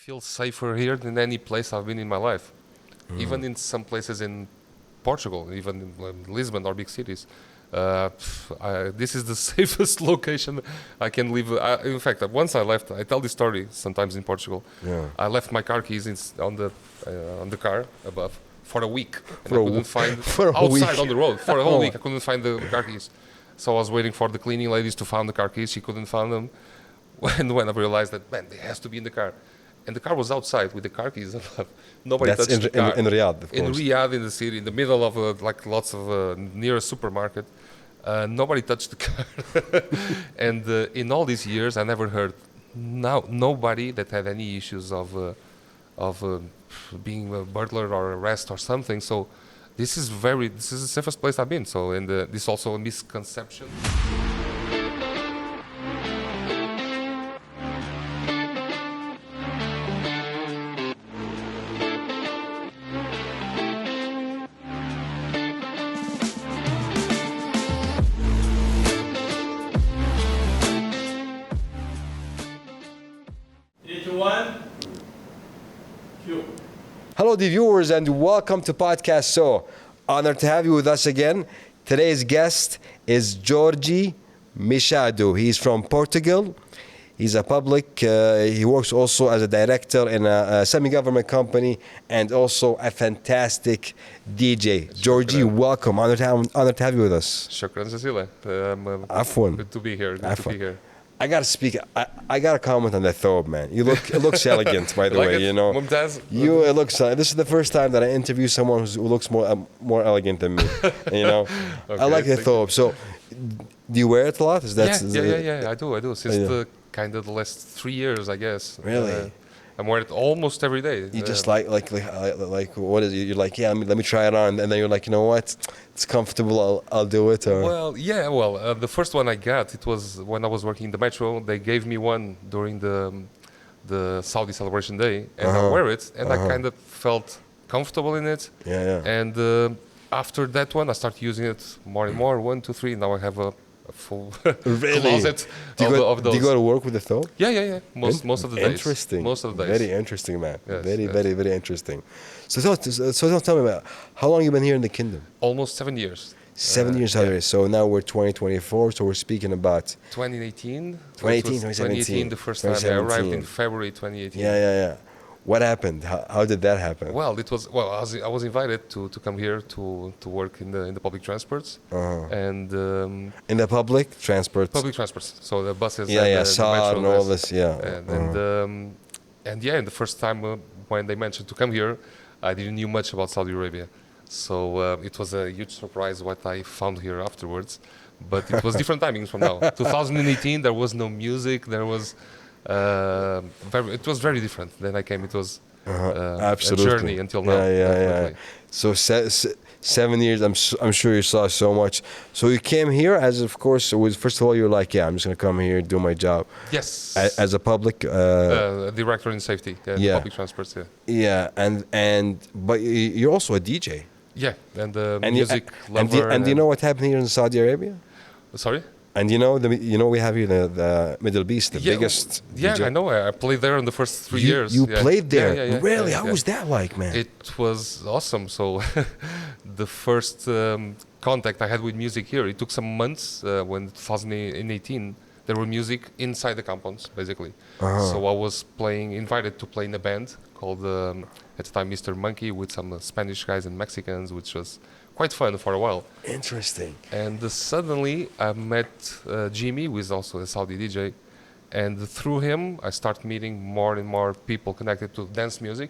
feel safer here than any place I've been in my life. Even in some places in Portugal, even in Lisbon or big cities. This is the safest location I can live. In fact, once I left, I tell this story sometimes in Portugal. Yeah. I left my car keys on the car above for a week, and For I a couldn't w- find for a outside week. on the road for a whole Oh. week. I couldn't find the car keys, so I was waiting for the cleaning ladies to find the car keys. She couldn't find them. When I realized that, man, they has to be in the car, and the car was outside with the car keys. Nobody That's touched the car. in Riyadh, of In course. Riyadh, in the city, in the middle of like lots of near a supermarket, nobody touched the car. And in all these years, I never heard nobody that had any issues of being a burglar or arrest or something. So this is the safest place I've been. So and this is also a misconception. Three, two, one. Cue. Hello, dear viewers, and welcome to Podcast So. Honored to have you with us again. Today's guest is Jorge Machado. He's from Portugal. He's a public, he works also as a director in a semi-government company and also a fantastic DJ. Jorge, welcome. Honored to have you with us. Shukran Cecilia. Afwan. Good to be here. Good to be here. I gotta speak. I gotta comment on the thobe, man. It looks elegant, by the Like way. it? You know, Mumtaz? it looks. This is the first time that I interview someone who looks more elegant than me. You know, Okay, I like the thank thobe. So, do you wear it a lot? Is that? Yeah. I do. Since Yeah. the kind of the last 3 years, I guess. Really? I'm wearing it almost every day. You just like what is it? You're like, yeah, let me try it on, and then you're like, you know what? It's comfortable. I'll do it. Or Well, the first one I got, it was when I was working in the metro. They gave me one during the Saudi celebration day, and I wear it, and I kind of felt comfortable in it. yeah. And after that one, I started using it more and more. 1, 2, 3. Now I have a full Really? closet Do you, of those. do you go to work with the thobe? Yeah. Most of the days. Interesting. Most of the days. Very interesting, man. Yes, very, yes. very, very interesting. So tell me about how long you been here in the kingdom. Almost 7 years. 7 years yeah. already. So now we're 2024. So we're speaking about 2018. 2017. The first time I arrived in February 2018. yeah. What happened? How did that happen? Well, I was invited to come here to work in the public transports and In the public transport. public transports. So the buses. Yeah, and yeah. the Saar metro and all bus. this. Yeah. And yeah, and the first time when they mentioned to come here, I didn't knew much about Saudi Arabia, so it was a huge surprise what I found here afterwards. But it was different timings from now. 2018, there was no music. There was it was very different. Then I came. It was a Absolutely. journey until now. Yeah. definitely. So 7 years. I'm sure you saw so much. So you came here as, of course, it was first of all you're like, yeah, I'm just gonna come here, do my job. Yes. As a public. Director in safety. Yeah. Public transports. Yeah. Yeah, but you're also a DJ. Yeah. And And music you, lover. and do you know what happened here in Saudi Arabia? Sorry. And you know we have here the Middle East, the biggest. Yeah, DJ. I know. I played there in the first 3 You, years. you Yeah. played there. Yeah. Really? Yeah, How yeah. was that like, man? It was awesome. So the first contact I had with music here, it took some months. When 2018, there were music inside the compounds, basically. So I was invited to play in a band called at the time Mr. Monkey with some Spanish guys and Mexicans, which was quite fun for a while. Interesting. And suddenly I met Jimmy, who is also a Saudi DJ. And through him, I started meeting more and more people connected to dance music,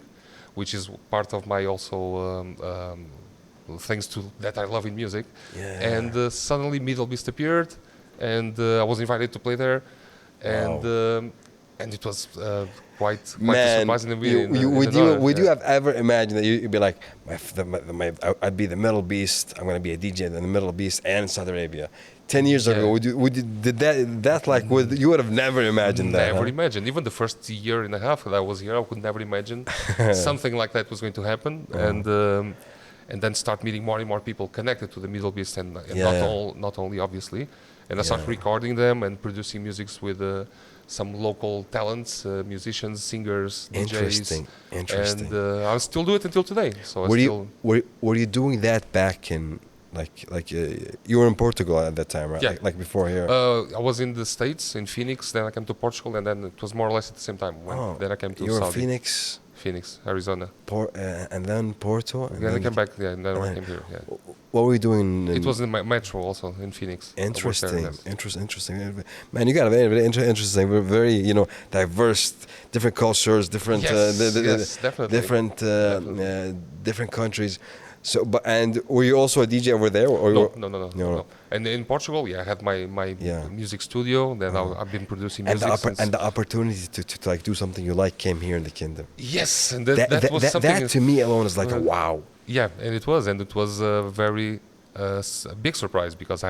which is part of my also things that I love in music. Yeah. And suddenly Middle Beast appeared, and I was invited to play there. And it was quite Man, surprising. would you have ever imagined that you'd be like, I'd be the Middle Beast, I'm going to be a DJ in the Middle Beast and Saudi Arabia. 10 years ago, you would have never imagined that. Never huh? imagined. Even the first year and a half that I was here, I could never imagine something like that was going to happen. And then start meeting more and more people connected to the Middle East, and not only obviously. And I started recording them and producing musics with some local talents, musicians, singers, DJs. Interesting. Interesting. And I still do it until today. So were I you still, were you doing that back in you were in Portugal at that time, right? Yeah. Like before here. I was in the States, in Phoenix, then I came to Portugal, and then it was more or less at the same time. Then I came to you were in Saudi. Phoenix, Arizona. and then Porto, and Then I then came back, and then I came here. Yeah. what were you doing? It was in my metro also in Phoenix. I worked there, Interesting. yes. Man, you got a very interesting, very diverse, different cultures, different, Yes, definitely. different countries. So, and were you also a DJ over there, or No. And in Portugal, I had my music studio. Then I've been producing music and the opportunity to like do something you like came here in the kingdom. Yes, and that was something. That to me alone is like a wow. Yeah, and it was a very big surprise because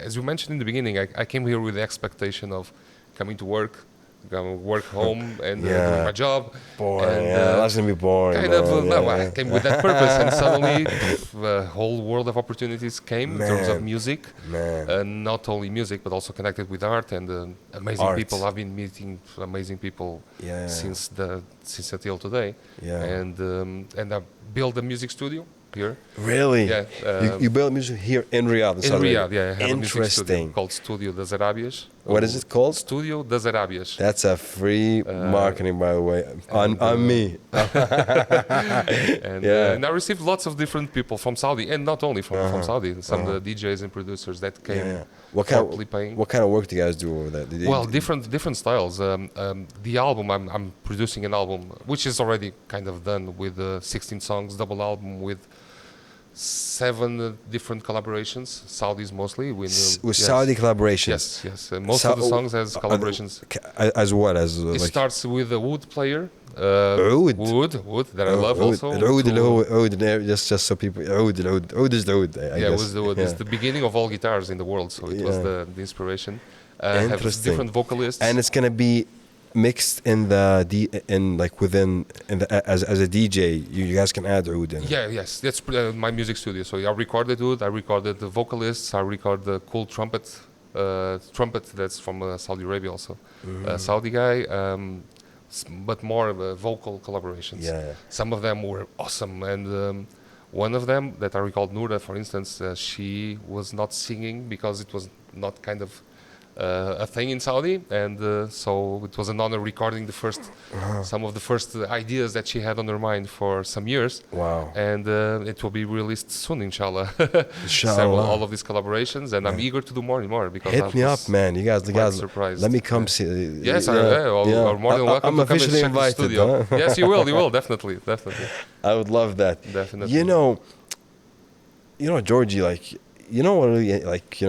as you mentioned in the beginning, I came here with the expectation of coming to work home and doing my job. Boring, that's gonna be boring. Kind of, I came with that purpose, and suddenly the whole world of opportunities came in terms of music. Not only music, but also connected with art and amazing people. I've been meeting amazing people since until today. And I built a music studio here. Really? Yeah. You built music here in Riyadh. In Riyadh, I have a music studio Interesting. called Studio das Arábias. What is it called? Studio das Arábias. That's a free marketing, by the way, on me. And I received lots of different people from Saudi, and not only from Saudi. Some of the DJs and producers that came. What kind of work do you guys do over there? Well, different styles. The album, I'm producing an album which is already kind of done with 16 songs, double album with 7 different collaborations, Saudis mostly. With Saudi collaborations. Yes. Most of the songs has collaborations. As what? It starts with a wood player. Oud that I love also. Oud, just so people. Oud is the oud. I guess. It was the oud. It's the beginning of all guitars in the world, so it was the inspiration. Have different vocalists, and it's gonna be mixed in as a DJ. You guys can add oud in. Yes, that's my music studio. So I recorded oud. I recorded the vocalists. I record the cool trumpet that's from Saudi Arabia also, Saudi guy. But more vocal collaborations. Some of them were awesome, and one of them that I recalled, Noura, for instance, she was not singing because it was not kind of a thing in Saudi, and so it was an honor recording some of the first ideas that she had on her mind for some years. Wow! And it will be released soon, inshallah. Inshallah. All of these collaborations, and I'm eager to do more and more because hit me up, man. You guys, surprised. Let me come see. Yes, you're more than welcome. I'm to come officially and check invited. the studio. Huh? Yes, you will, definitely. I would love that. Definitely. You know, Georgie,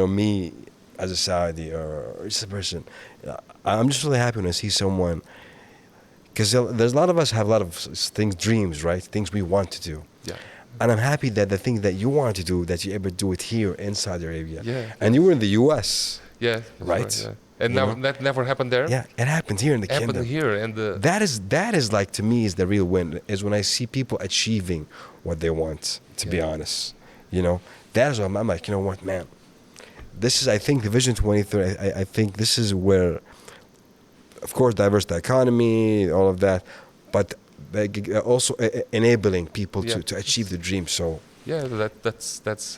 me as a Saudi or just a person, I'm just really happy when I see someone, because there's a lot of us have a lot of things, dreams, right? Things we want to do. Yeah. And I'm happy that the thing that you want to do, that you able to do it here in Saudi Arabia. Yeah. And you were in the U.S. Yeah. Right. Yeah. And that never happened there. Yeah, it happened here in the kingdom. Happened here, and that is like, to me, is the real win. Is when I see people achieving what they want. To be honest, that is what I'm like. You know what, man? This is, I think, the Vision 2030. I think this is where, of course, diverse the economy, all of that, but also enabling people to achieve the dream. So that's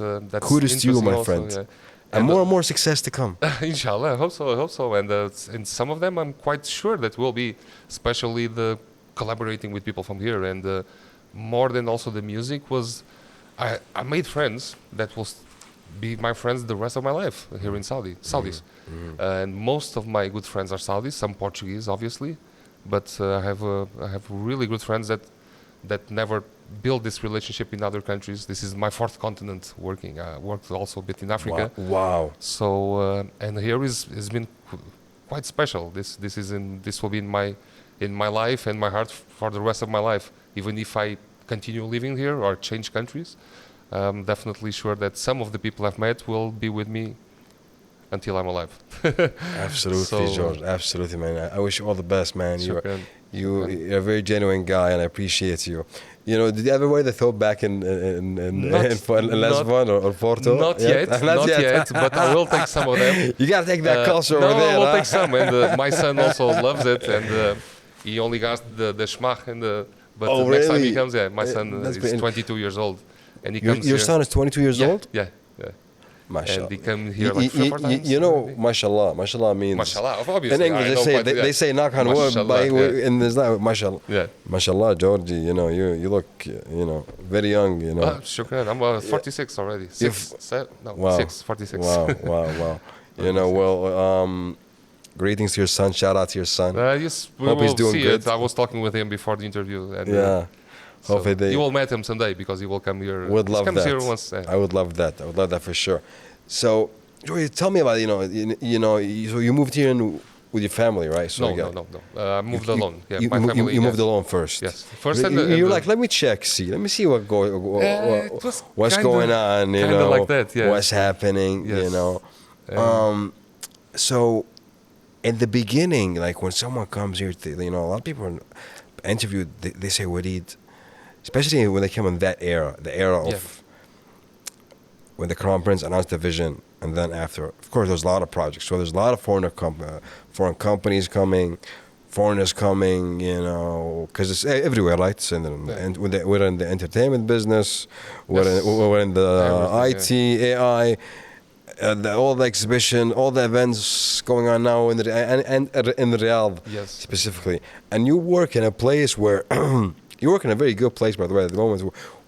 kudos to you, my also, friend. Yeah. And more success to come. Inshallah, I hope so. And some of them I'm quite sure that will be, especially the collaborating with people from here. And more than also the music was, I made friends that will be my friends the rest of my life here in Saudis. And most of my good friends are Saudis, some Portuguese, obviously. But I have really good friends that never build this relationship in other countries. This is my 4th continent working. I worked also a bit in Africa. Wow. So and here has been quite special. This will be in my life and my heart for the rest of my life. Even if I continue living here or change countries, I'm definitely sure that some of the people I've met will be with me until I'm alive. Absolutely, So, George. Absolutely, man. I wish you all the best, man. shukran. You're a very genuine guy, and I appreciate you. You know, did you ever wear the thobe back in Not- Lisbon or Porto? Not yet, not yet, but I will take some of them. You gotta take that culture no, over there. I will huh? take some, and my son also loves it, and he only got the schmach and the. But Oh, the next time really? he comes, yeah, my son That's is pretty- 22 years old, and he Your, comes your here. son is 22 years Yeah, old? yeah, Mashallah. and he came here like 3 or 4 times. You know, already. mashallah. Mashallah means. Mashallah, obviously. In English, I they know, say but they, yeah. they say knock on wood, Mashallah, but yeah. in Islam, mashallah. Yeah. Mashallah, Georgie, you know, you look, very young, you know. Shukran. I'm 46 already. Wow. 46. Wow. You know, well, greetings to your son. Shout out to your son. Yes, we Hope will he's doing see good. it. I was talking with him before the interview. And, Yeah. so Hopefully they you will meet him someday because he will come here. would He love comes that. here once. I would love that. I would love that for sure. So, Joey, tell me about so you moved here with your family, right? So you got- no. I moved alone. Yeah, You, my you- family. you moved yes. alone first. Yes. First You- and you're the- like, let me check, let me see it was what's kinda- going on, you kinda know, like that, yes. what's happening, you Yes. know. So, in the beginning, like when someone comes here, a lot of people are interviewed, they say, Walid, especially when they come in that era, the era of Yeah. when the Crown Prince announced the vision, and then after, of course, there's a lot of projects. So there's a lot of foreign companies coming, foreigners coming, because it's everywhere, right? It's and we're in the entertainment business, we're in the Everything, IT, AI, all the exhibition, all the events going on now in Riyadh, Yes. specifically. And you work in a place where you work in a very good place, by the way, at the moment,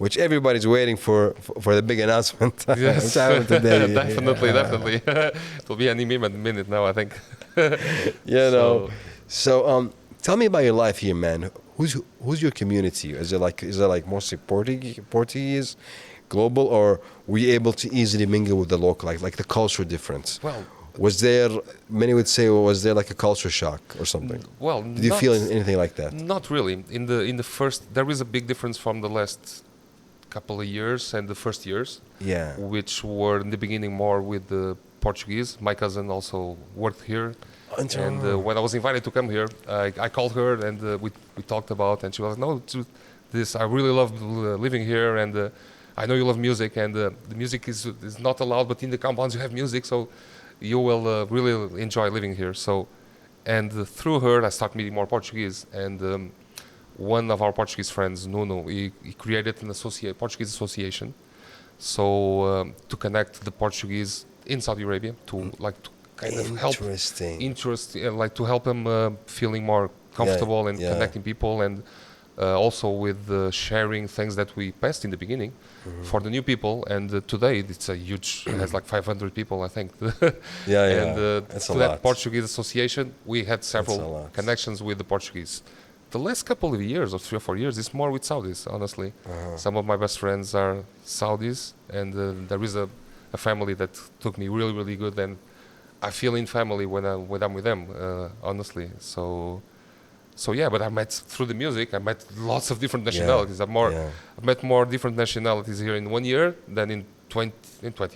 which everybody's waiting for the big announcement. Yes. Which happened today. definitely, Yeah. definitely. It will be any minute now, I think. So, tell me about your life here, man. Who's your community? Is it like mostly Portuguese, global, or were you able to easily mingle with the local, like the culture difference? Well, Was there, many would say, was there like a culture shock or something? well, Did you feel anything like that? Not really. In the first, there is a big difference from the last couple of years and the first years, Yeah. which were in the beginning more with the Portuguese. My cousin also worked here, and when I was invited to come here, I called her and we talked about, and she was like, "No, I really love living here, and I know you love music, and the music is not allowed, but in the compounds you have music, so you will really enjoy living here." So, and through her, I started meeting more Portuguese, and one of our Portuguese friends, Nuno, he created an Portuguese association, so to connect the Portuguese in Saudi Arabia to kind of help to help them feeling more comfortable and connecting people, and also with sharing things that we passed in the beginning for the new people. And today it's a huge, it has like 500 people, I think. And That's to a that lot. Portuguese association, we had a several lot. connections with the Portuguese. The last couple of years, or 3 or 4 years, it's more with Saudis, honestly. Some of my best friends are Saudis, and there is a family that took me really, really good, and I feel in family when I'm with them, honestly. So yeah, but I met through the music. I met lots of different nationalities. I've met more different nationalities here in 1 year than in 20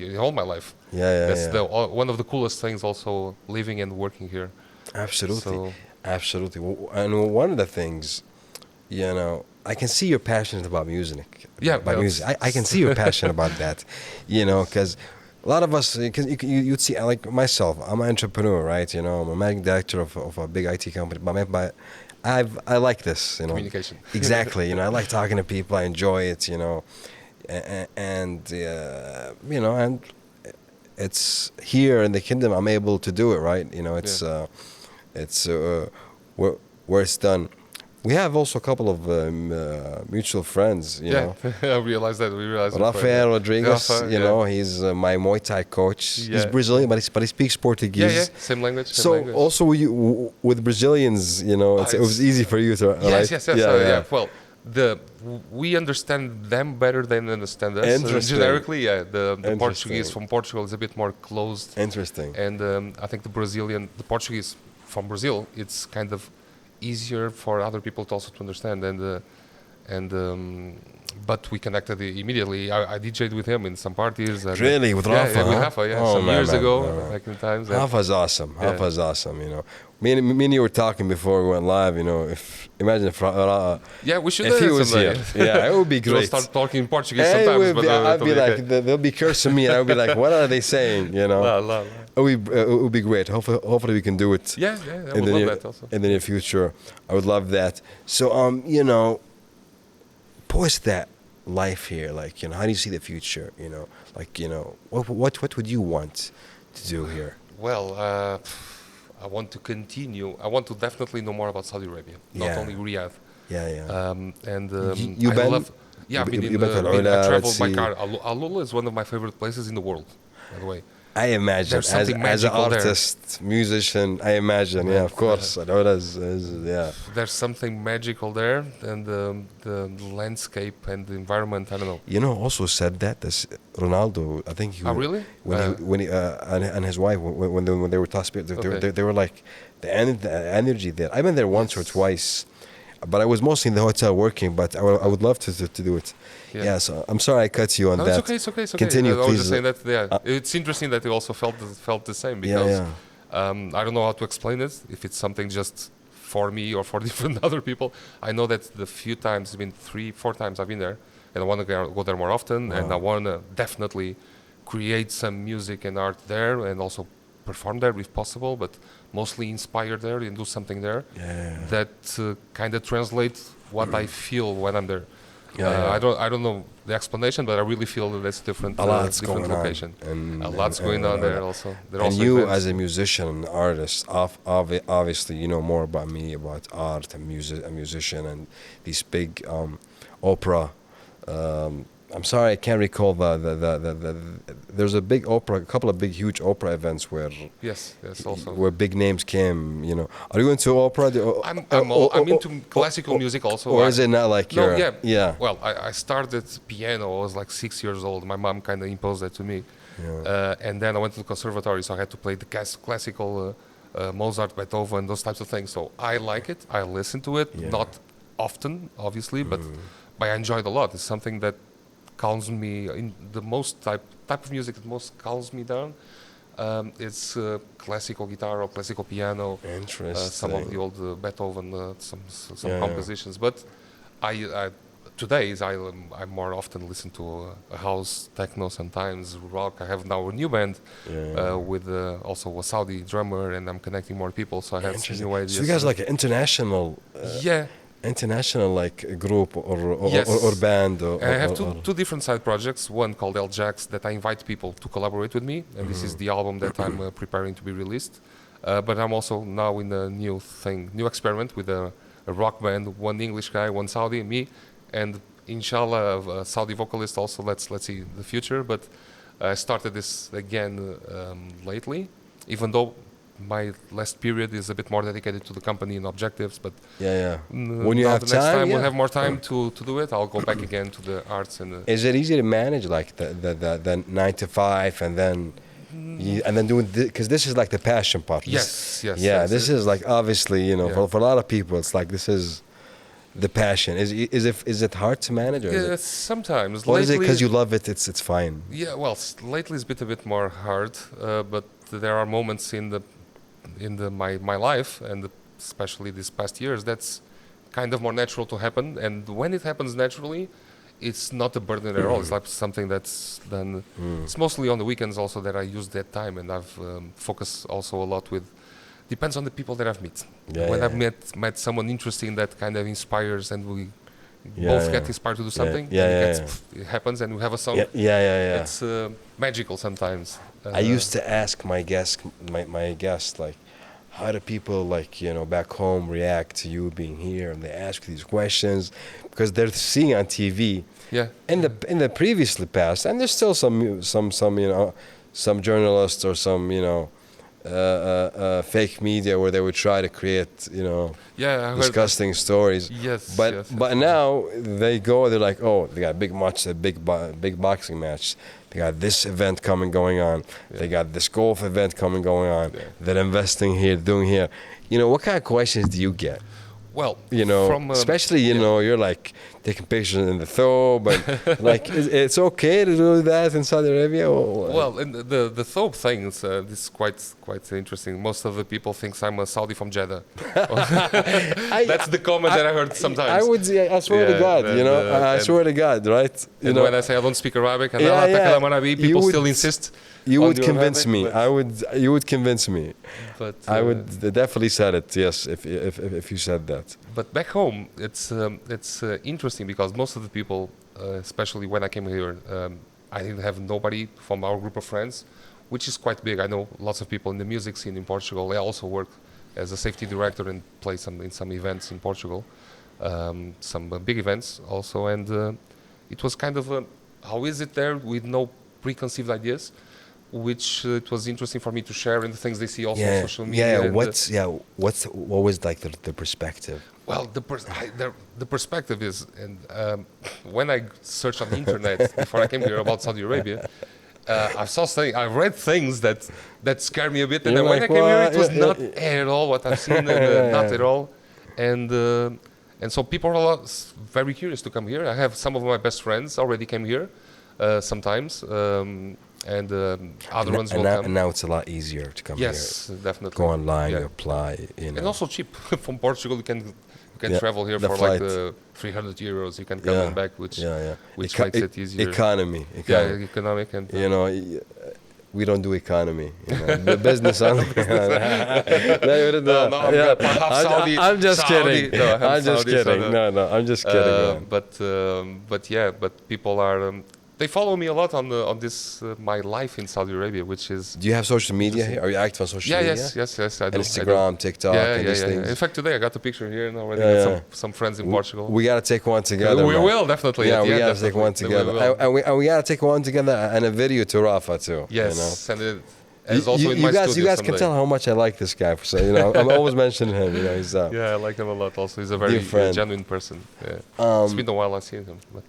years, all my life. That's one of the coolest things. Also, living and working here. Absolutely. So- Absolutely. And one of the things, I can see you're passionate about music. Yeah, About well, music. I can see you're passionate about that, because a lot of us, you'd see, like myself, I'm an entrepreneur, right? I'm a managing director of a big IT company, but I like this, Communication. Exactly. I like talking to people. I enjoy it, and it's here in the kingdom. I'm able to do it, right? It's where it's done. We have also a couple of mutual friends, you know. I realized that. We realized that. Rafael Rodriguez, Rafa, he's my Muay Thai coach. He's Yeah. Brazilian, but he speaks Portuguese. Yeah, same language. So also with Brazilians, it was easy for you to. Right? Yes. Well, we understand them better than they understand us. Interesting. Generically, the Interesting. Portuguese from Portugal is a bit more closed, Interesting. and I think the Portuguese from Brazil, it's kind of easier for other people to also to understand, and but we connected immediately. I DJ'd with him in some parties. And Really? With Rafa, yeah, with huh? Rafa, yeah. Oh, some man, years man, ago, man, man. back in times. And Rafa's awesome. Yeah. Rafa's awesome, you know. Me and you were talking before we went live, you know, imagine if yeah, we should if he was someday. here. Yeah, it would be We'll great. start talking Portuguese It sometimes, would but be- I'd it'll be like, okay. they'll be cursing me, and I'll be like, what are they saying, you know? La, la, la. It would be great. Hopefully we can do it Yeah, I would love that also. in the near future. I would love that. So, you know, post that life here, like, you know, how do you see the future, you know? Like, you know, what would you want to do here? Well, I want to continue. I want to definitely know more about Saudi Arabia, not Yeah. only Riyadh. Yeah. You I been? love. Yeah, I've been You been to I AlUla, traveled let's by see. car. AlUla is one of my favorite places in the world, by the way. I imagine, There's as something an magical there. artist, musician, I imagine, yeah, of course. I know yeah. There's something magical there, and the landscape and the environment. I don't know. You know, also said that this Ronaldo. I think he. Oh, really? When he and his wife when they were talking, Okay. they were like the energy there. I've been there once or twice, but I was mostly in the hotel working. But I would love to do it. Yeah. So I'm sorry I cut you on No, that. it's okay. It's okay. Continue, I was please. just saying that. Yeah, it's interesting that you also felt the same because I don't know how to explain it. If it's something just for me or for different other people, I know that the few times, it's been 3-4 times I've been there, and I want to go there more often, and I want to definitely create some music and art there, and also perform there if possible, but mostly inspire there and do something there that kind of translates what I feel when I'm there. I don't know the explanation, but I really feel that it's different. A lot's different going location. on, A lot's going on there also. There are And also you, events. as a musician and artist, obviously, you know more about me about art and music, a musician, and these big opera. I'm sorry, I can't recall the. There's a big opera, a couple of big, huge opera events where Yes, also. where big names came. You know, are you into opera? I'm into classical music also. Or is it not like No, your? yeah. Well, I started piano. I was like 6 years old. My mom kind of imposed that to me, and then I went to the conservatory, so I had to play the classical Mozart, Beethoven, those types of things. So I like it. I listen to it, not often, obviously, but I enjoy it a lot. It's something that calms me in the most type of music that most calms me down. It's classical guitar or classical piano. Interesting. Some of the old Beethoven, some compositions. But I more often listen to a house, techno, sometimes rock. I have now a new band with also a Saudi drummer, and I'm connecting more people. So I have some new ideas. So you guys are like an international. International like group or band or I have two different side projects. One called El Jax that I invite people to collaborate with me, and this is the album that I'm preparing to be released. But I'm also now in a new experiment with a rock band. One English guy, one Saudi, me, and inshallah a Saudi vocalist also. Let's see the future. But I started this again lately, even though my last period is a bit more dedicated to the company and objectives, but when you now have the next time yeah. we'll have more time to do it. I'll go back again to the arts and. Is it easy to manage like the 9 to 5 and then doing because this is like the passion part? Yes. This is like obviously for a lot of people it's like this is the passion. Is it hard to manage? Or Yeah, sometimes. Or is it lately, because you love it? It's fine. Yeah, well, lately it's been a bit more hard, but there are moments in my life, and especially these past years, that's kind of more natural to happen. And when it happens naturally, it's not a burden at all. It's like something that's done. It's mostly on the weekends also that I use that time, and I've focused also a lot with. Depends on the people that I've met. When I've met someone interesting that kind of inspires, and we both get inspired to do something. It happens, and we have a song. It's magical sometimes. I used to ask my guest like, how do people back home react to you being here? And they ask these questions because they're seeing on TV. Yeah. In the previously past, and there's still some journalists or some fake media where they would try to create disgusting stories. Yes. But now they go. They're like, oh, they got a big boxing match. They got this event going on. They got this golf event going on. They're investing here, doing here. What kind of questions do you get? Well, You know, from especially you're like taking pictures in the thobe, and like it's okay to do that in Saudi Arabia. well, and the thobe thing is this is quite interesting. Most of the people think I'm a Saudi from Jeddah. That's the comment that I heard sometimes. I swear to Yeah, God, I and- swear to God, right? And when I say I don't speak Arabic, and Yeah, yeah. people You would- still insist. you on would the convince Arabic, me. but- You would convince me. But I would definitely said it. Yes, if you said that. But back home, it's interesting because most of the people, especially when I came here, I didn't have nobody from our group of friends, which is quite big. I know lots of people in the music scene in Portugal. They also work as a safety director and play in some events in Portugal, some big events also. And it was kind of how is it there with no preconceived ideas, which it was interesting for me to share in the things they see also on social media. And, What was like the perspective? well, the perspective is, and when I searched on the internet before I came here about Saudi Arabia, I read things that scared me a bit, and You're then when like, I came here, it "What?" was Yeah, not at all what I've seen, not at all, and so people are very curious to come here. I have some of my best friends already came here, sometimes, and other ones will come. And now it's a lot easier to come here. Yes, definitely. Go online, Yeah. you apply. And also cheap. From Portugal, you can Yeah, travel here the for flight. like 300 euros. You can come and back, which makes it easier. Economy. Yeah, economic and We don't do economy. The business only. no, I'm half Saudi. I'm just Saudi. kidding. No, I'm just Saudi, kidding. so No, I'm just kidding. Man. But people are they follow me a lot on this my life in Saudi Arabia, which is Do you have social media here? Are you active on social media? yes I do. Instagram, TikTok, and these things. In fact, today I got a picture here and already Yeah, got yeah. some friends in Portugal. We gotta take one together. We man. will definitely. Yeah, at the we end, gotta take one definitely. together, We will. and we gotta take one together and a video to Rafa too. Yes, and it is also in you my guys, studio you guys can someday. tell how much I like this guy. So I'm always mentioning him. He's Yeah, I like him a lot. Also, he's a very friend. genuine person. Yeah. It's been a while I've seen him, but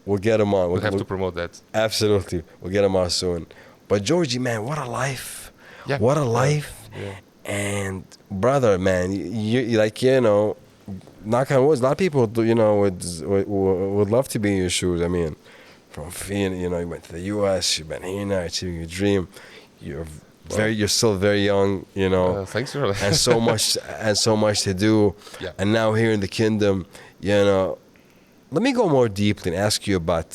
we'll get him on. we'll have to promote that. Absolutely, we'll get him on soon. But Georgie, man, what a life! Yeah. What a life! Yeah. And brother, man, you like knock on wood. A lot of people, would love to be in your shoes. I mean, from Phoenix, you went to the U.S. You've been here now, achieving your dream. You're still very young, Thanks for and so much to do. Yeah. And now here in the kingdom, let me go more deeply and ask you about.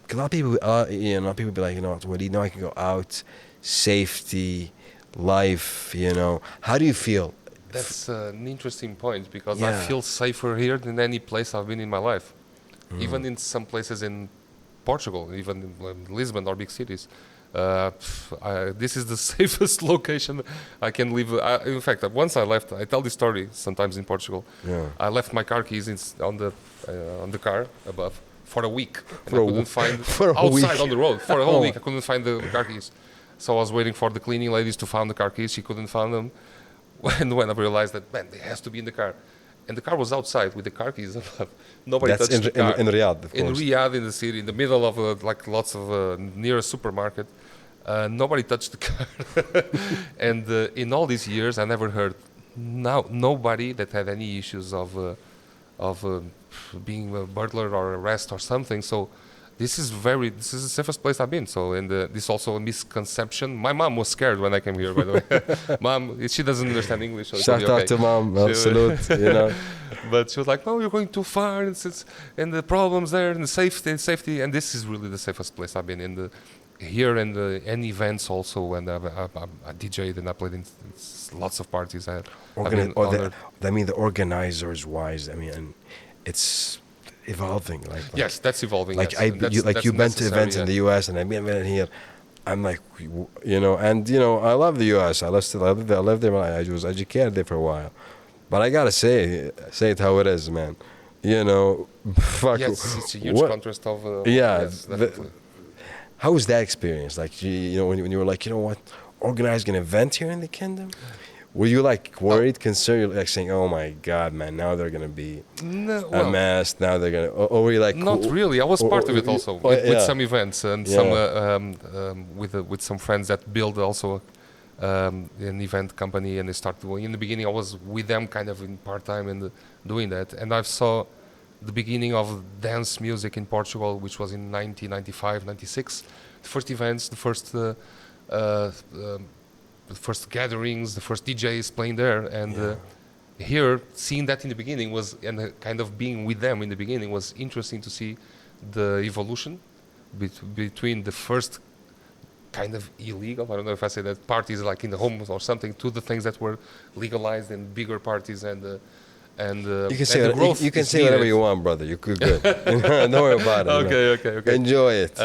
Cause a lot of people, a lot of people be like, I can go out, safety, life. How do you feel? That's an interesting point because Yeah. I feel safer here than any place I've been in my life. Even in some places in Portugal, even in Lisbon or big cities. This is the safest location I can live. In fact, once I left, I tell this story sometimes in Portugal. Yeah. I left my car keys on the car above for a week, and For a I couldn't w- find for a outside week. on the road for a whole Oh. week. I couldn't find the car keys, so I was waiting for the cleaning ladies to find the car keys. She couldn't find them. When I realized that, man, they has to be in the car, and the car was outside with the car keys above. Nobody That's touched the car. in Riyadh, of In course. Riyadh, in the city, in the middle of like lots of near a supermarket, nobody touched the car. And in all these years, I never heard nobody that had any issues of being a burglar or arrest or something. So this is the safest place I've been. So and this also a misconception. My mom was scared when I came here. By the way, mom, she doesn't understand English. So Shout out to mom, salute. But she was like, "No, you're going too far, and the problems there, and the safety, and this is really the safest place I've been in here and any events also. And I DJ'd and I played in lots of parties. I've been honored. The organizers wise, and it's evolving. Like Yes, that's evolving. Like yes. That's you've been to necessary, events in the U.S. and I've been here. I'm like, I love the U.S. I lived there. I was educated there for a while, but I gotta say it how it is, man. Fuck. Yes, it's a huge contrast of. Yeah. Yes, definitely. How was that experience? Like, when you were like, organizing an event here in the kingdom. Were you like worried, concerned? You're like saying, "Oh my God, man! Now they're gonna be a mess. Now they're gonna." Or were you like? Not really. I was part of it also with some events and Yeah. some with some friends that build also an event company, and they started doing. In the beginning, I was with them, kind of in part time, and doing that. And I saw the beginning of dance music in Portugal, which was in 1995, 96. The first events, the first gatherings, the first DJs playing there, and here, seeing that in the beginning was, and kind of being with them in the beginning was interesting to see the evolution between the first kind of illegal, I don't know if I say that, parties like in the homes or something, to the things that were legalized and bigger parties, and You can say you can say whatever you want, brother. You're good. Don't worry about it. Okay. Enjoy it.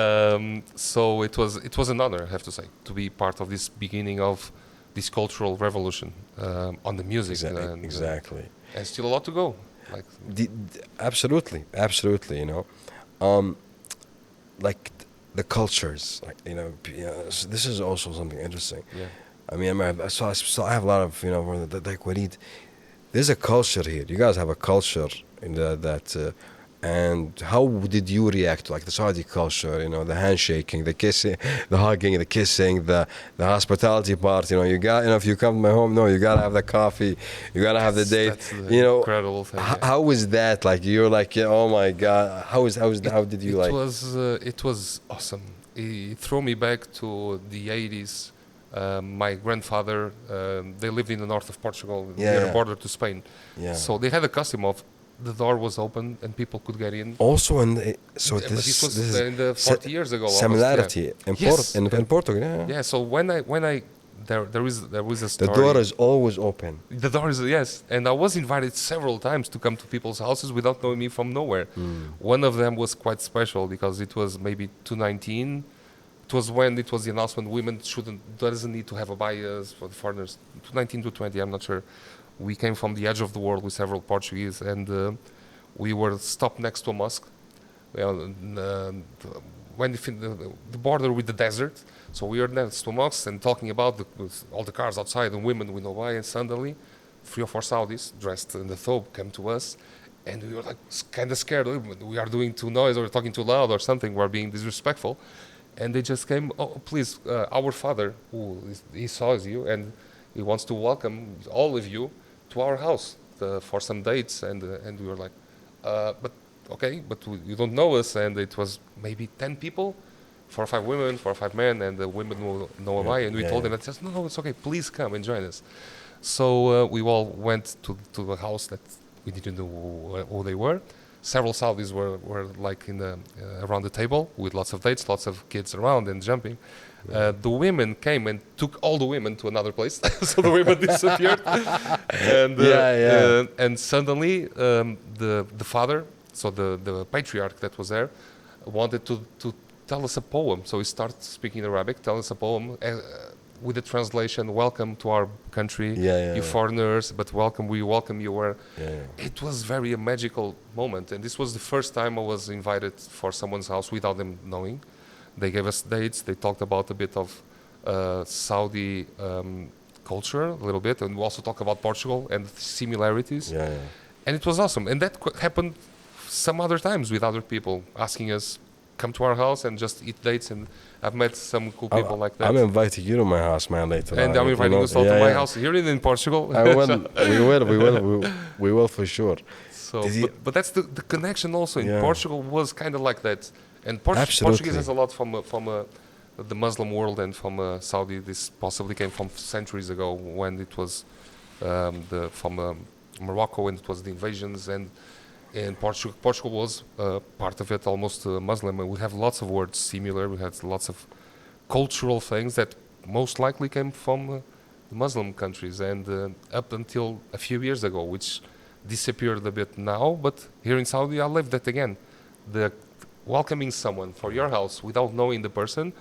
So it was an honor, I have to say, to be part of this beginning of this cultural revolution on the music. Exactly. And still a lot to go. Like Absolutely. You know, like the cultures. Like this is also something interesting. Yeah. I mean, I have a lot of like Walid. There's a culture here. You guys have a culture in that. And how did you react to like the Saudi culture? The handshaking, the kissing, the hugging, the kissing, the hospitality part. You got if you come to my home, you gotta have the coffee, you gotta have the date. That's the incredible thing. How was that? Like you're like, oh my God, how did you like? It was awesome. It threw me back to the 80s. My grandfather, they lived in the north of Portugal, near the border to Spain. Yeah. So they had a custom of the door was open and people could get in. Also, This was in the 40 years ago. Similarity in Portugal. Yeah. Yeah. So when I there is a story. The door is always open. The door is, yes, and I was invited several times to come to people's houses without knowing me from nowhere. One of them was quite special because it was maybe 2019. It was when it was the announcement women doesn't need to have a bias for the foreigners. 2019 to 20, I'm not sure. We came from the edge of the world with several Portuguese, and we were stopped next to a mosque. When the border with the desert, so we were next to a mosque and talking about all the cars outside and women we know why, and suddenly 3 or 4 Saudis dressed in the thobe came to us, and we were like kind of scared. We are doing too noise or talking too loud or something. We're being disrespectful. And they just came, oh, please, our father, he saws you, and he wants to welcome all of you to our house for some dates. And we were like, but you don't know us. And it was maybe 10 people, 4 or 5 women, 4 or 5 men, and the women will know why. And we told them, that no, it's okay, please come and join us. So we all went to the house that we didn't know who they were. Several Saudis were like around the table with lots of dates, lots of kids around and jumping. The women came and took all the women to another place, so the women disappeared. And suddenly the father, so the patriarch that was there, wanted to tell us a poem. So he started speaking Arabic, tell us a poem. With the translation, welcome to our country, you foreigners, but we welcome you. It was very a magical moment, and this was the first time I was invited for someone's house without them knowing. They gave us dates, they talked about a bit of Saudi culture, a little bit, and we also talked about Portugal and the similarities. And it was awesome, and that happened some other times with other people asking us, come to our house and just eat dates, and I've met some cool people like that. I'm inviting you to my house, man, later. And I'm inviting you to my house here in Portugal. We will for sure. So, but that's the connection also in Portugal was kind of like that, and Portuguese has a lot from the Muslim world and from Saudi. This possibly came from centuries ago when it was from Morocco, and it was the invasions, and Portugal was part of it, almost Muslim. And we have lots of words similar. We had lots of cultural things that most likely came from the Muslim countries, and up until a few years ago, which disappeared a bit now. But here in Saudi, I lived that again. The welcoming someone for your house without knowing the person,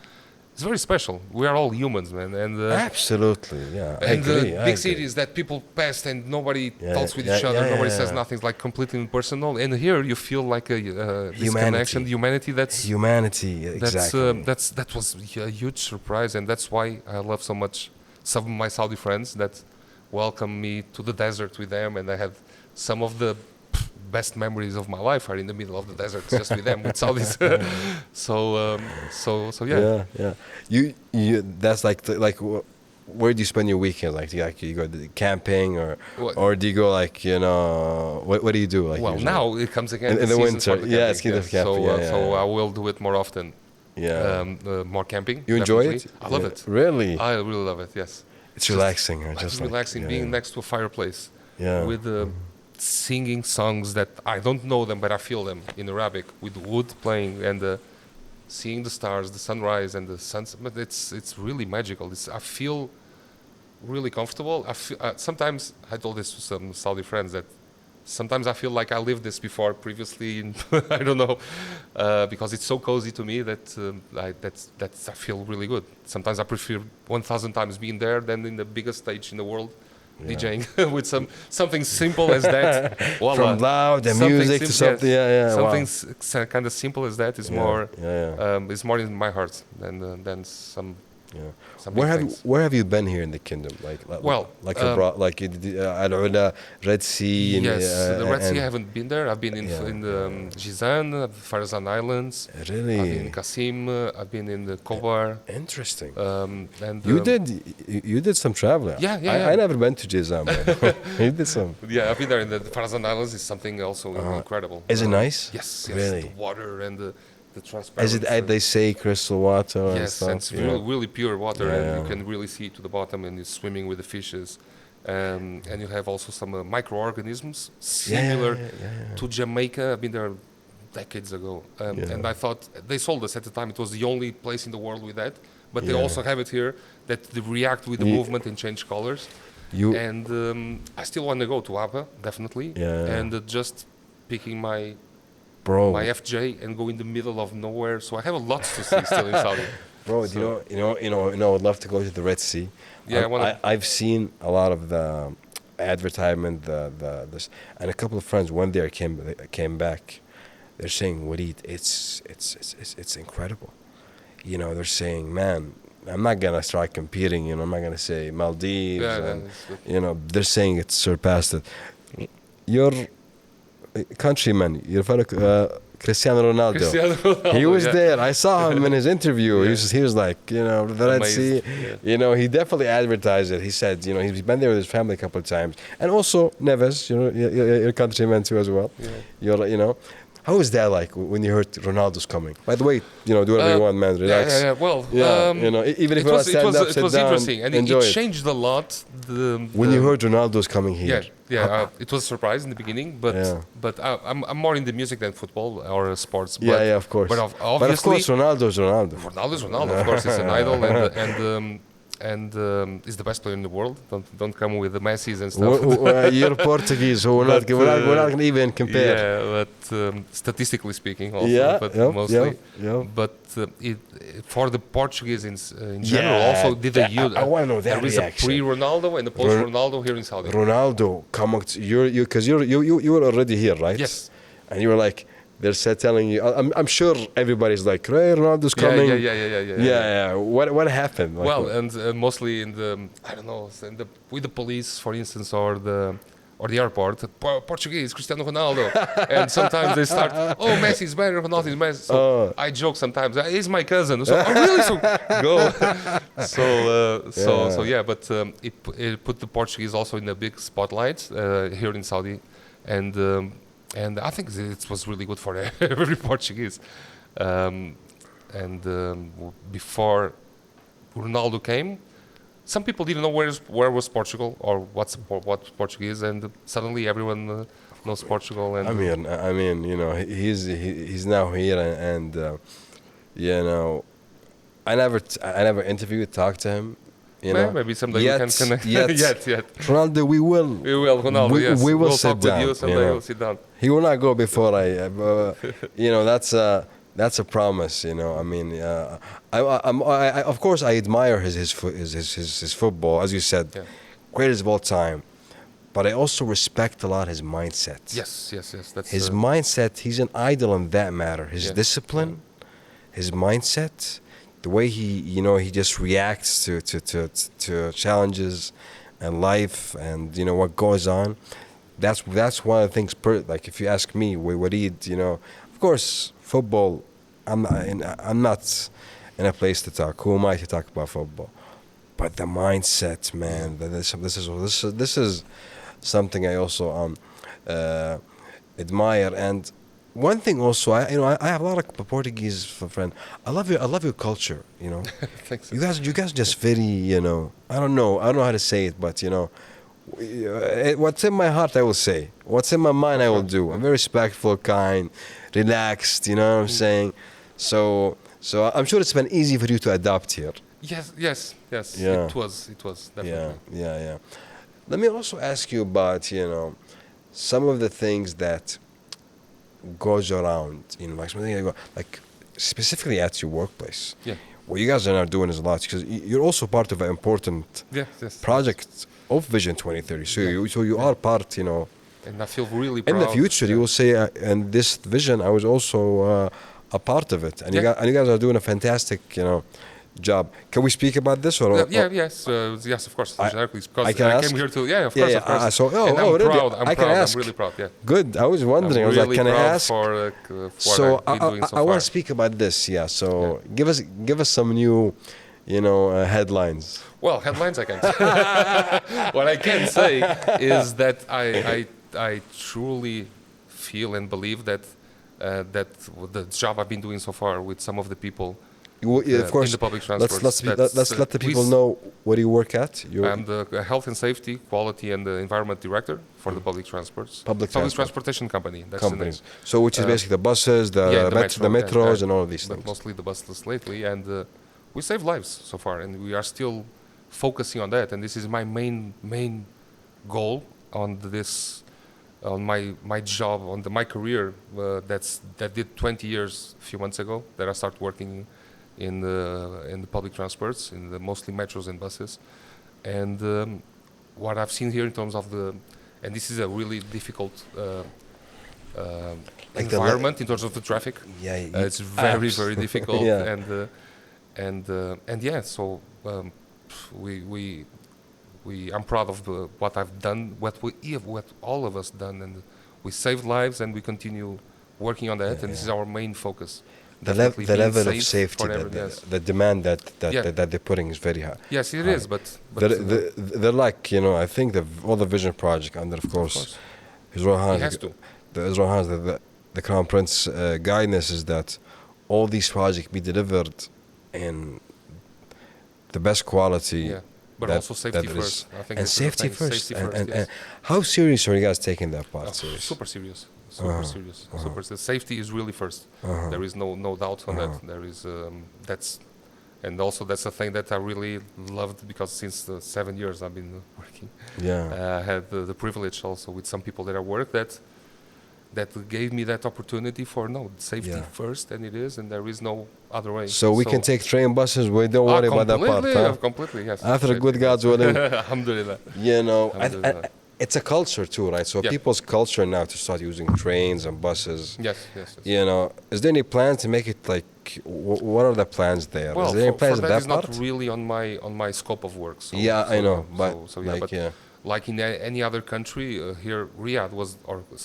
it's very special. We are all humans, man. And absolutely, yeah. And the big cities that people pass and nobody talks with each other, nobody says nothing, like completely impersonal. And here you feel like this connection, humanity. Humanity, exactly. That was a huge surprise, and that's why I love so much some of my Saudi friends that welcomed me to the desert with them, and I had some of the best memories of my life are in the middle of the desert, just with them, with Saudis. So yeah. You. That's like where do you spend your weekend? Like, you go camping What- or do you go like, what do you do? Like, Well, usually? now it comes again. In the season winter. for the Yeah, camping, it's kind of yes. camping, So yeah. I will do it more often. Yeah. More camping. You enjoy definitely. it? I love Yeah. it. Really? I really love it. Yes. It's relaxing. It's Just like, relaxing being next to a fireplace. Yeah. With singing songs that I don't know them, but I feel them in Arabic, with wood playing and seeing the stars, the sunrise and the sunset. But it's really magical. I feel really comfortable. Sometimes I told this to some Saudi friends that sometimes I feel like I lived this before previously. I don't know, because it's so cozy to me that I feel really good. Sometimes I prefer 1,000 times being there than in the biggest stage in the world. Yeah. DJing with something simple as that. Voila. From loud and Something music to simple, something. yes. Yeah. Something Wow. kind of simple as that is Yeah, more. yeah. Is more in my heart than some. Yeah. Some Where big have things. where have you been here in the kingdom? Well, abroad, like AlUla, Red Sea. Yes, the Red Sea. and- I haven't been there. I've been Yeah. in the Jizan, Farazan Islands. Really? I've been in Qasim. I've been in the Kobar. Interesting. And You did some traveling. Yeah, yeah. I never been to Jizan. You did some. Yeah, I've been there. In the Farazan Islands is something also incredible. Is it nice? Yes. Really? The water and the Is transparency. it, as they say, crystal water and Yes, stuff? and it's really pure water, and you Yeah. can really see to the bottom, and you're swimming with the fishes. And you have also some microorganisms similar to Jamaica. I've been there decades ago, and I thought they sold us at the time. It was the only place in the world with that, but they Yeah. also have it here that they react with the Ye- movement and change colors. And I still want to go to Abba, definitely, Yeah. and just picking my Bro, FJ and go in the middle of nowhere. So I have a lot to see still in Saudi. bro, I'd love to go to the Red Sea. Yeah, I've seen a lot of the advertisement, this, and a couple of friends when they came back, they're saying, Walid, it's incredible. They're saying, man, I'm not gonna start competing. I'm not gonna say Maldives. And, they're saying it's surpassed it. Your countryman, your fellow Cristiano Ronaldo. He was there. I saw him in his interview. He was like, the Red Sea. Yeah. He definitely advertised it. He said, he's been there with his family a couple of times, and also Neves, your countryman too as well. Yeah. How was that like when you heard Ronaldo's coming? By the way, do whatever you want, man. Relax. Yeah. Well, Even if you want to stand up, sit it was down, interesting, and enjoy it changed a lot. When you heard Ronaldo's coming here. It was a surprise in the beginning, but I'm more in the music than football or sports. But, Yeah, of course. But But of obviously, course, Ronaldo's Ronaldo. Ronaldo's Ronaldo. Of course, he's an idol, and he's the best player in the world. Don't come with the Messis and stuff. You're Portuguese, so we're not going to even compare. Yeah, but statistically speaking, also, but mostly. But for the Portuguese in general, also did a huge. I want to know that There is reaction. a pre-Ronaldo and a post-Ronaldo here in Saudi. Ronaldo, come on, because you were already here, right? Yes. And you were like, they're telling you. I'm sure everybody's like, hey, Ronaldo's coming. Yeah. What happened? Like, Well, and mostly in the with the police, for instance, or the airport, Portuguese, Cristiano Ronaldo, and sometimes they start, oh, Messi's better, Ronaldo is Messi. So I joke sometimes, he's my cousin. So, oh, really? So go. So yeah, but it put the Portuguese also in a big spotlight here in Saudi, and I think it was really good for every Portuguese. Before Ronaldo came, some people didn't know where was Portugal or what's Portuguese, and suddenly everyone knows Portugal. And I mean, he's now here, and I never interviewed, talked to him. Maybe someday we can connect. Yet. Ronaldo, we will. Ronaldo, yes. We will we'll sit talk down. with you someday. We'll sit down. He will not go before I. That's a promise. I mean, I of course I admire his football, as you said, greatest of all time. But I also respect a lot his mindset. Yes. That's his mindset. He's an idol in that matter. His discipline, his mindset, the way he just reacts to challenges and life, and what goes on. That's one of the things. Like if you ask me, Walid, of course, football. I'm not in a place to talk. Who am I to talk about football? but the mindset, man, this is something I also uh, admire. And one thing also, I have a lot of Portuguese friends. I love your culture. Thanks. You guys just very, I don't know how to say it, but what's in my heart I will say. What's in my mind I will do. I'm very respectful, kind, relaxed. You know what I'm saying? So I'm sure it's been easy for you to adapt here. Yes. Yeah. It was definitely. Yeah. Let me also ask you about, some of the things that goes around, like something like specifically at your workplace. Yeah. What you guys are now doing is a lot because you're also part of an important Yes. project of Vision 2030. So Yeah. you are part, And I feel really proud. in the future. You will say, and this vision, I was also a part of it, and you guys are doing a fantastic, job. Can we speak about this or? Yes, of course. Exactly. Because I can ask? came here to. Yeah, of course. Yeah, Of course. and I'm really? proud. I'm I can proud. ask. I'm really proud. Yeah. Good. I was wondering. I'm I was really like, can I proud ask? for So what I've been doing so I want far. to speak about this. Yeah. So give us some new, headlines. Well, headlines I can't. What I can say is that I truly feel and believe that that the job I've been doing so far with some of the people Of course. in the public transport. Let's let the people know where you work at. I'm the health and safety, quality and the environment director for the public transports. Public transportation company. That's companies. the name. So which is basically the buses, the metros, and all of these but things. mostly the buses lately, and we save lives so far, and we are still focusing on that. And this is my main goal on this, on my job, on my career. That did 20 years a few months ago that I started working in the public transports, in the mostly metros and buses, and what I've seen here in terms of and this is a really difficult environment in terms of the traffic. Yeah, It's very difficult, Yeah. and yeah, so I'm proud of what I've done, what all of us done, and we saved lives, and we continue working on that, and this is our main focus. The Definitely being level of safe safety, yes. the demand that they're putting is very high. Yes, it high. is, but They're like, I think all the Vision Project under, of course, His Royal he Highness, has to. the Crown Prince guidance is that all these projects be delivered in the best quality. Yeah, but that- also safety that is- first. I think and this is the safety thing, first. Safety first, And yes. how serious are you guys taking that part? Oh, Serious? super serious. Super serious. Safety is really first. There is no doubt on that. There is and also that's a thing that I really loved because since the 7 years I've been working, Yeah. I had the privilege also with some people that I work that gave me that opportunity for safety first, and it is, and there is no other way. So we can take train buses. We don't worry about that part. Huh? Completely, yes. After the good God's willing. Alhamdulillah. I, it's a culture too, right? So Yeah. people's culture now to start using trains and buses. Yes. Is there any plan to make it like? What are the plans there? Well, is there any plans for in that that is part? not really on my scope of work. So, I know, but like in any other country, here Riyadh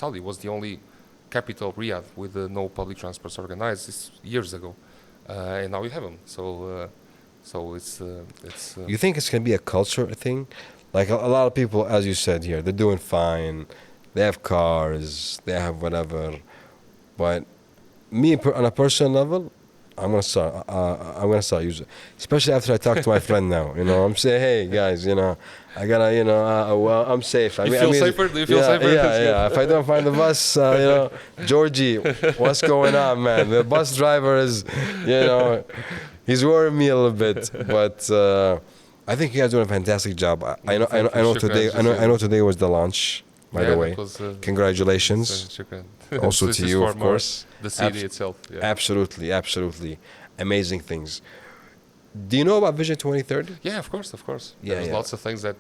Saudi was the only capital, Riyadh, with no public transports organized years ago, and now we have them. So it's. You think it's gonna be a culture thing? Like a lot of people, as you said here, they're doing fine. They have cars, they have whatever. But me, on a personal level, I'm gonna start using, especially after I talk to my friend now. I'm saying, hey guys, I gotta, well, I'm safe. You feel safer? Do you feel safer? Yeah. If I don't find the bus, Georgie, what's going on, man? The bus driver is, he's worrying me a little bit, but. I think you guys are doing a fantastic job. I know today was the launch, by the way. Congratulations. Also to you, of course. The city itself. Yeah. Absolutely. Amazing things. Do you know about Vision 2030? Yeah, of course. Yeah, There's lots of things that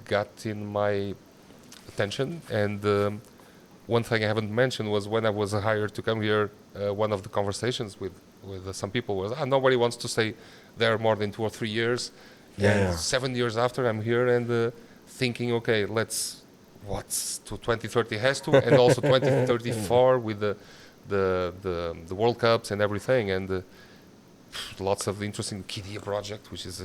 got in my attention, and one thing I haven't mentioned was when I was hired to come here, one of the conversations with some people was, nobody wants to stay there more than 2 or 3 years. And 7 years after, I'm here and thinking, okay, what's to 2030 has to, and also 2034 with the World Cups and everything. And lots of interesting Kidia project, which is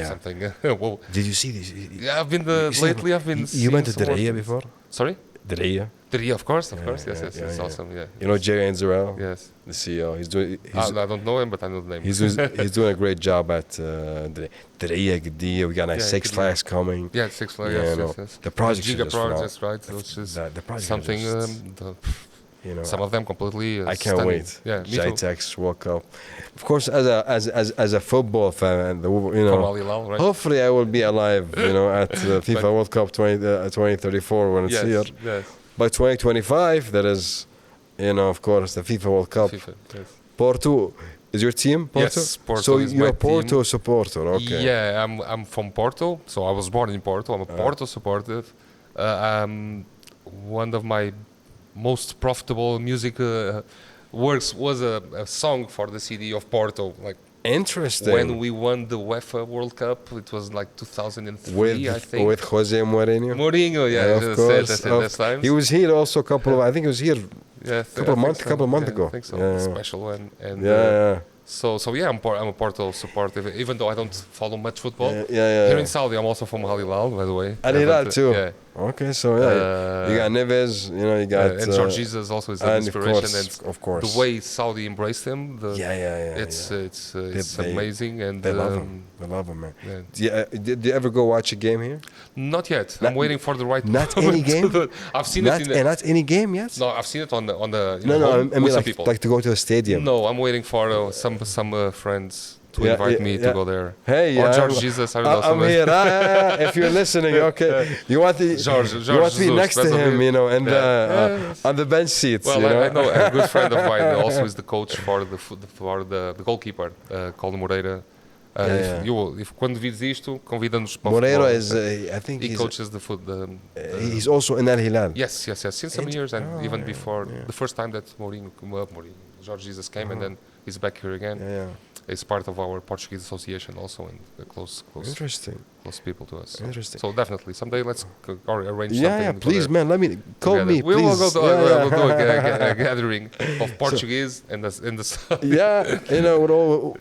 something. Well, Did you see this? yeah, I've been You lately. I've been. You went to seeing some Diriyah more things. before? Sorry, Diriyah? Diriyah, of course, Yeah, Yes, yeah, it's yeah. awesome. Yeah. You know Jerry Anzarel? Yes. The CEO. He's doing. I don't know him, but I know the name. He's doing a great job at Diriyah, Gdiya. We got nice Yeah, Six Gdiya. Flags coming. Yeah, Six Flags. Yeah, Yes, no. yes, yes. The projects are Giga just phenomenal. projects, right? Which is The projects are something. just, you know, Some of them completely. I can't stunning. wait. Yeah, me too. Jitex World Cup. Of course, as a football fan, you From know, AlUla, right? hopefully I will be alive, you know, at the FIFA World Cup 2034 when it's yes, here. yes. By 2025, there is, you know, of course, the FIFA World Cup. FIFA, yes. Porto is your team, Porto? Yes, Porto So is you're my a Porto team. supporter, okay. Yeah, I'm from Porto, so I was born in Porto. I'm a Porto supporter. One of my most profitable music works was a song for the city of Porto. Like Interesting. when we won the UEFA World Cup, it was like 2003, I think. with Jose Mourinho. Mourinho, yeah, Of course. that's it. That's times. He was here also a couple of, I think he was here Yeah, couple of months ago. I think so. Yeah. Special one. And yeah. So yeah, I'm a Porto supporter, even though I don't follow much football. Yeah. Here in Saudi, I'm also from Al Hilal, by the way. Al Hilal too. Yeah. Okay, so yeah, you got Neves, you know, you got and Jorge Jesus also is an and inspiration, of course. the way Saudi embraced him. It's They- amazing, and They love him. They love him, man. yeah. Did you ever go watch a game here? Not yet. Not- I'm waiting for the right. not moment any to game? do it. I've seen Not, it in the, not any game yet? no, I've seen it on the No, home I with mean some like, people. like to go to a stadium. No, I'm waiting for some friends to Yeah, invite yeah, me yeah. to go there. Hey, Or yeah, George Jesus, I don't know. I'm somebody. here. If you're listening, okay. You want George you want to be Jesus, next to that's what him, we- you know, and Yeah. on the bench seats. Well, you know? I know a good friend of mine also is the coach for the goalkeeper, called Moreira. If quando vires isto, convida-nos para o Moreira futebol. is, I think He he's, coaches the he's also in Al Hilal. Yes, since some years, and even before yeah. the first time that Jorge Jesus came, and then he's back here again. Yeah. He's part of our Portuguese association also, and close Interesting. people to us. Interesting. So definitely someday let's arrange something. Yeah, to go please, there man. Let me call together. me, We please. will go to, Yeah, we'll do a gathering of Portuguese in the yeah, you know,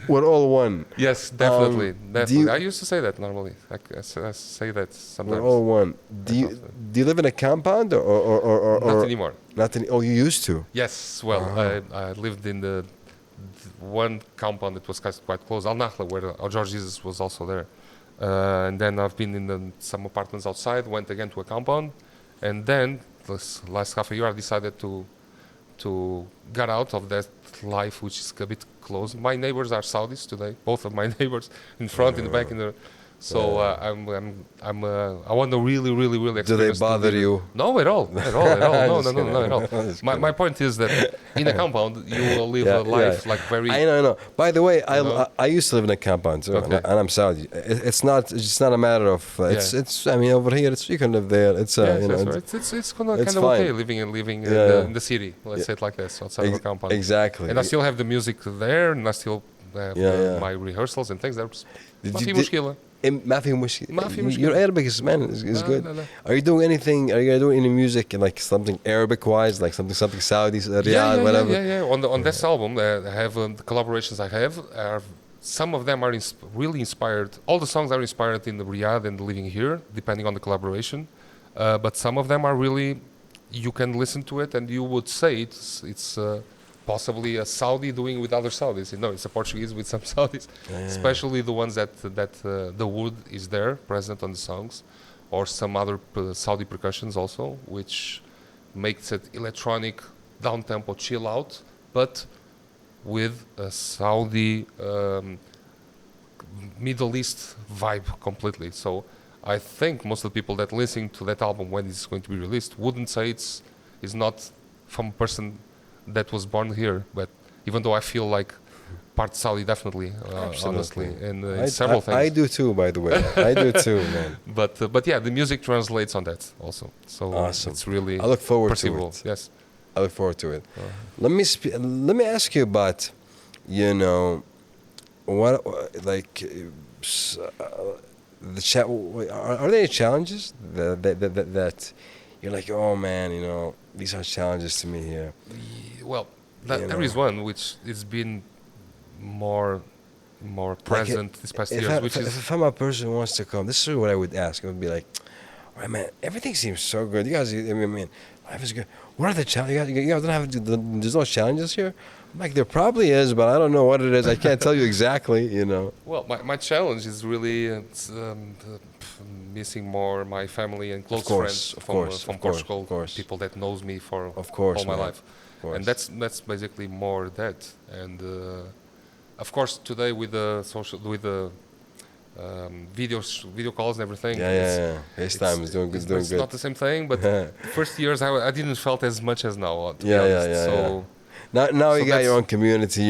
we're all one. Yes, definitely. you- I used to say that normally. I say that sometimes. We're all one. Do you live in a compound or Not anymore. Not any? Oh, you used to. Yes, well, I lived in the one compound that was quite close, Al Nahla, where George Jesus was also there. And then I've been in some apartments outside, went again to a compound, and then this last half a year I decided to get out of that life, which is a bit close. My neighbors are Saudis today, both of my neighbors, in front, in the back, in the. So I want to really Do they experience. bother you? No, at all. No, Just no, at all. Just My point is that in a compound you will live Yeah, a life yeah. like very. I know. By the way, know? I used to live in a compound too, Okay. and I'm Saudi. It's not a matter of. It's. I mean, over here, you can live there. It's. Yes, You know, that's right. It's kind it's of okay fine. living Yeah. in the city. Let's say it like this, outside of a compound. Exactly. And I still have the music there, and I still have Yeah. my rehearsals and things. There's Did ما في you- مشكلة. ما في مشكلة. ما في مشكلة. Your Arabic is good. لا. Are you doing anything? Are you doing any music like something Arabic wise, like something Saudi, Riyadh, whatever? Yeah. On this album, I have the collaborations I have. Some of them are really inspired. All the songs are inspired in the Riyadh and living here, depending on the collaboration. But some of them are really, you can listen to it and you would say it's possibly a Saudi doing with other Saudis. You know, it's a Portuguese with some Saudis, especially the ones that the wood is there present on the songs, or some other Saudi percussions also, which makes it electronic, down tempo, chill out, but with a Saudi Middle East vibe completely. So I think most of the people that listening to that album when it's going to be released wouldn't say it's not from a person that was born here, but even though I feel like part Saudi definitely, honestly, and several things. I do too, by the way. I do too, man. But yeah, the music translates on that also. So Awesome. it's really I look forward perceivable. to it. Yes. I look forward to it. Let me ask you about, you know, what like are there any challenges that you're like, oh man, you know, these are challenges to me here. Well, there is one which has been more more present these past years, if I'm a person who wants to come, this is what I would ask. I would be like, all right, man, everything seems so good. You guys, I mean, life is good. What are the challenges? You guys don't have, there's no challenges here? I'm like, there probably is, but I don't know what it is. I can't tell you exactly, you know. Well, my challenge is really missing more my family and close friends from Portugal, people that knows me for all my life. And that's basically more that. And of course, today with the video calls and everything. FaceTime is doing good. It's not the same thing, but first years I didn't felt as much as now. To be honest. So now you got your own community.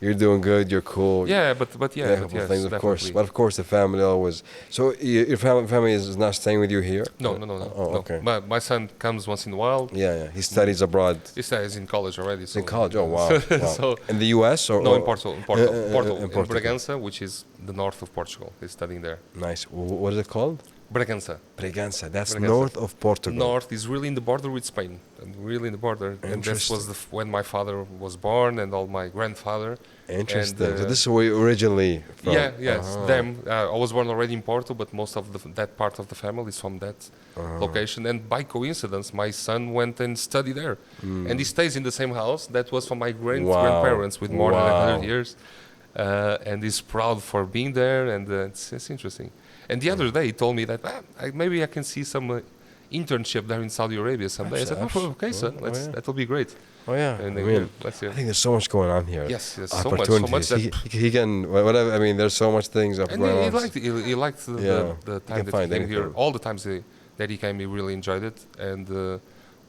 You're doing good. You're cool. Yeah, but yes, things, of course. But of course, the family always. So your family is not staying with you here? No. Oh, okay. My son comes once in a while. Yeah. He studies abroad. He studies in college already. In college. Oh, wow. So in the U.S. or no, in Porto, in Portugal. Bragança, which is the north of Portugal. He's studying there. Nice. What is it called? Bragança. That's north of Portugal. North is really in the border with Spain, and really in the border. And this was when my father was born, and all my grandfather. Interesting. So this is where you originally from. Yes. Them. I was born already in Porto, but most of that part of the family is from that location. And by coincidence, my son went and studied there, and he stays in the same house that was from my grandparents with more than 100 years. And he's proud for being there, and it's interesting. And the other day he told me that maybe I can see some internship there in Saudi Arabia someday. I said, okay, son, that will be great. Oh yeah, and I think there's so much going on here. Yes, so much. He can whatever. I mean, there's so much things up and going on. He liked the time that he came here. All the times that he came, he really enjoyed it. And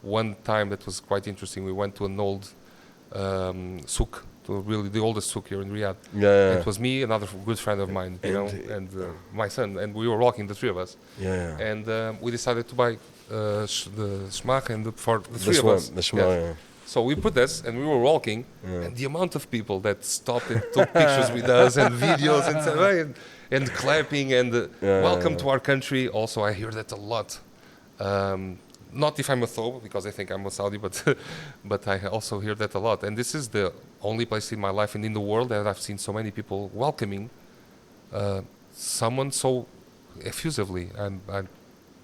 one time that was quite interesting, we went to an old souk. Really the oldest souk here in Riyadh. It was me, another good friend of mine, and my son, and we were walking, the three of us. And we decided to buy the shmach and for the three of us. So we put this, and we were walking, and the amount of people that stopped and took pictures with us and videos and said, and clapping and welcome to our country. Also, I hear that a lot. Not if I'm a Thob, because I think I'm a Saudi, but I also hear that a lot. And this is the only place in my life and in the world that I've seen so many people welcoming someone so effusively. And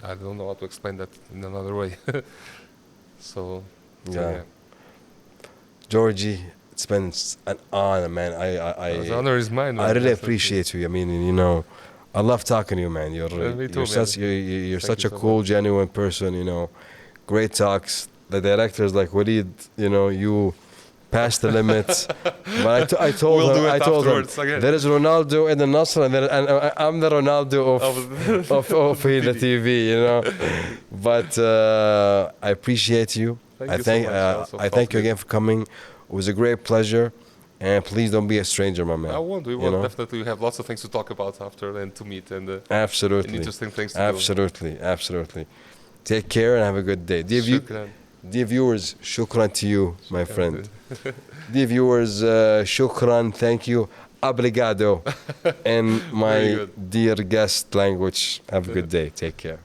I don't know how to explain that in another way. so yeah. Georgie, it's been an honor, man. The honor is mine. I really appreciate you. I mean, I love talking to you, man. You're such a cool, genuine person. Great talks. The director's like, Walid, you passed the limits. But I told him, there is Ronaldo in the Nasr, and I'm the Ronaldo of the TV, But I appreciate you. I thank you again for coming. It was a great pleasure. And please don't be a stranger, my man. I won't. We will definitely have lots of things to talk about after and to meet and absolutely and interesting things to do. Absolutely. Take care and have a good day. Dear viewers, shukran to you, my friend. Dear viewers, shukran, thank you, obrigado, in my dear guest language. Have a good day. Take care.